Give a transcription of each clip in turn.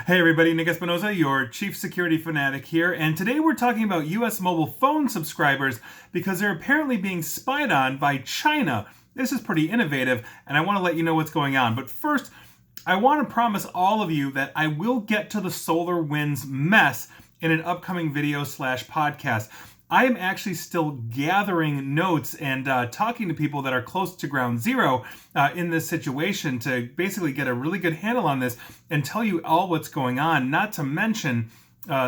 Hey everybody, Nick Espinosa, your chief security fanatic here, and today we're talking about US mobile phone subscribers because they're apparently being spied on by China. This is pretty innovative, and I want to let you know what's going on. But first, I want to promise all of you that I will get to the SolarWinds mess in an upcoming video / podcast. I am actually still gathering notes and talking to people that are close to ground zero in this situation to basically get a really good handle on this and tell you all what's going on, not to mention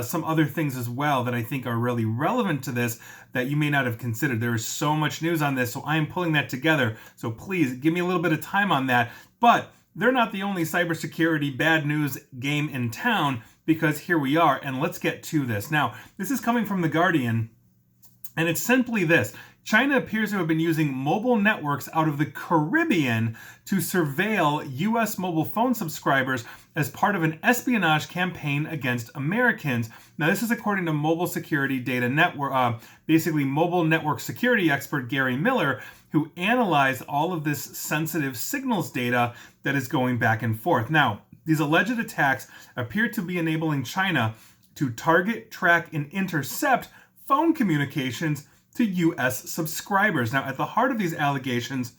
some other things as well that I think are really relevant to this that you may not have considered. There is so much news on this, so I am pulling that together. So please give me a little bit of time on that. But they're not the only cybersecurity bad news game in town, because here we are, and let's get to this. Now, this is coming from The Guardian. And it's simply this. China appears to have been using mobile networks out of the Caribbean to surveil U.S. mobile phone subscribers as part of an espionage campaign against Americans. Now, this is according to mobile security data network, basically mobile network security expert Gary Miller, who analyzed all of this sensitive signals data that is going back and forth. Now, these alleged attacks appear to be enabling China to target, track, and intercept phone communications to U.S. subscribers. Now, at the heart of these allegations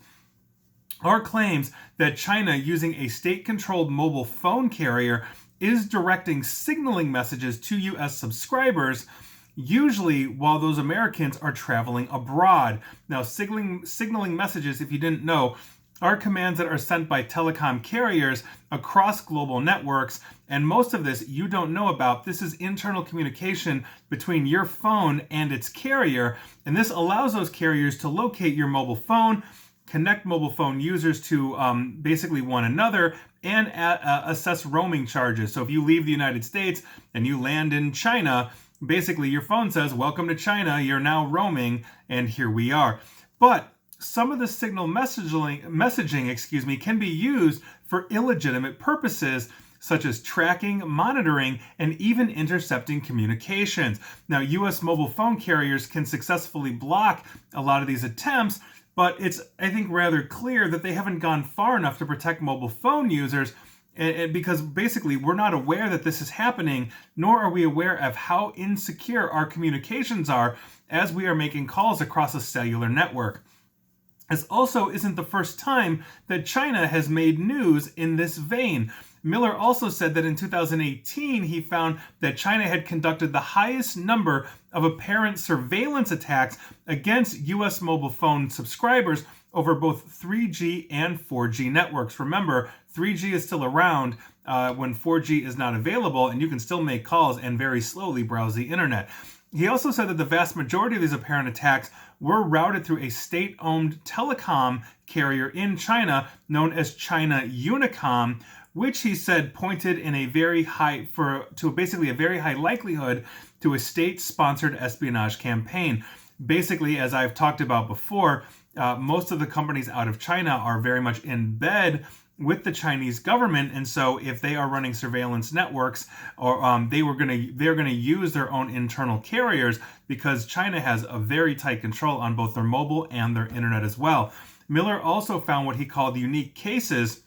are claims that China, using a state-controlled mobile phone carrier, is directing signaling messages to U.S. subscribers, usually while those Americans are traveling abroad. Now, signaling messages, if you didn't know, are commands that are sent by telecom carriers across global networks, and most of this you don't know about. This is internal communication between your phone and its carrier, and this allows those carriers to locate your mobile phone, connect mobile phone users to basically one another, and assess roaming charges. So if you leave the United States and you land in China, basically your phone says, "Welcome to China, you're now roaming," and here we are. But some of the signal messaging, can be used for illegitimate purposes, such as tracking, monitoring, and even intercepting communications. Now, U.S. mobile phone carriers can successfully block a lot of these attempts, but it's, I think, rather clear that they haven't gone far enough to protect mobile phone users, because basically we're not aware that this is happening, nor are we aware of how insecure our communications are as we are making calls across a cellular network. This also isn't the first time that China has made news in this vein. Miller also said that in 2018, he found that China had conducted the highest number of apparent surveillance attacks against U.S. mobile phone subscribers over both 3G and 4G networks. Remember, 3G is still around when 4G is not available, and you can still make calls and very slowly browse the internet. He also said that the vast majority of these apparent attacks were routed through a state-owned telecom carrier in China known as China Unicom, which he said pointed in a very high likelihood to a state-sponsored espionage campaign. Basically, as I've talked about before, most of the companies out of China are very much in bed with the Chinese government, and so if they are running surveillance networks, or they're going to use their own internal carriers, because China has a very tight control on both their mobile and their internet as well. Miller also found what he called unique cases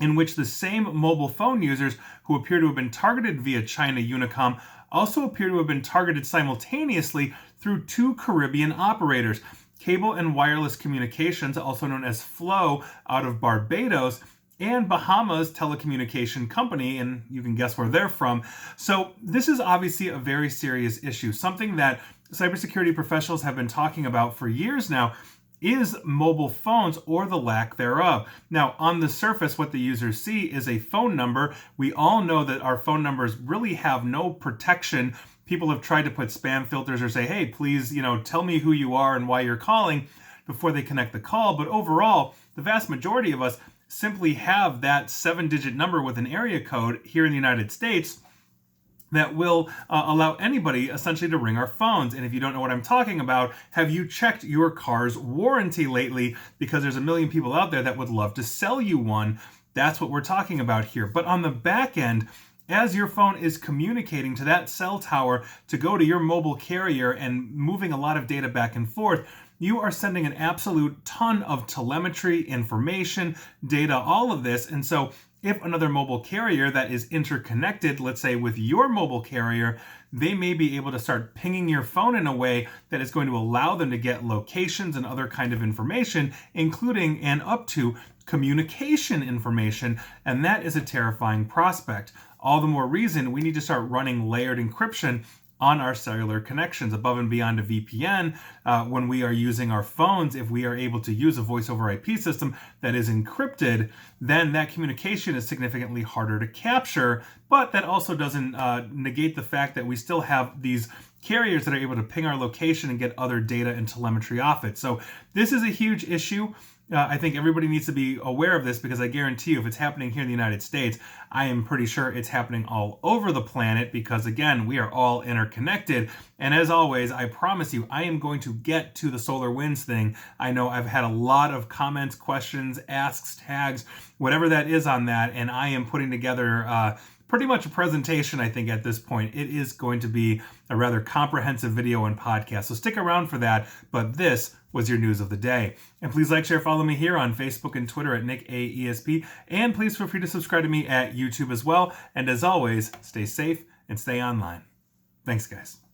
in which the same mobile phone users who appear to have been targeted via China Unicom also appear to have been targeted simultaneously through two Caribbean operators. Cable and Wireless Communications, also known as Flow, out of Barbados, and Bahamas Telecommunication Company, and you can guess where they're from. So this is obviously a very serious issue. Something that cybersecurity professionals have been talking about for years now is mobile phones, or the lack thereof. Now, on the surface, what the users see is a phone number. We all know that our phone numbers really have no protection. People have tried to put spam filters or say, "Hey, please, tell me who you are and why you're calling," before they connect the call. But overall, the vast majority of us simply have that 7-digit number with an area code here in the United States that will allow anybody essentially to ring our phones. And if you don't know what I'm talking about, have you checked your car's warranty lately? Because there's a million people out there that would love to sell you one. That's what we're talking about here. But on the back end, as your phone is communicating to that cell tower to go to your mobile carrier and moving a lot of data back and forth, you are sending an absolute ton of telemetry, information, data, all of this. And so if another mobile carrier that is interconnected, let's say with your mobile carrier, they may be able to start pinging your phone in a way that is going to allow them to get locations and other kind of information, including and up to communication information, and that is a terrifying prospect. All the more reason we need to start running layered encryption on our cellular connections above and beyond a VPN when we are using our phones. If we are able to use a voice over IP system that is encrypted, then that communication is significantly harder to capture, but that also doesn't negate the fact that we still have these carriers that are able to ping our location and get other data and telemetry off it. So this is a huge issue. I think everybody needs to be aware of this, because I guarantee you if it's happening here in the United States, I am pretty sure it's happening all over the planet, because again, we are all interconnected. And as always, I promise you, I am going to get to the SolarWinds thing. I know I've had a lot of comments, questions, asks, tags, whatever that is on that, and I am putting together pretty much a presentation, I think, at this point. It is going to be a rather comprehensive video and podcast, so stick around for that. But this was your news of the day. And please like, share, follow me here on Facebook and Twitter at NickAESP. And please feel free to subscribe to me at YouTube as well. And as always, stay safe and stay online. Thanks, guys.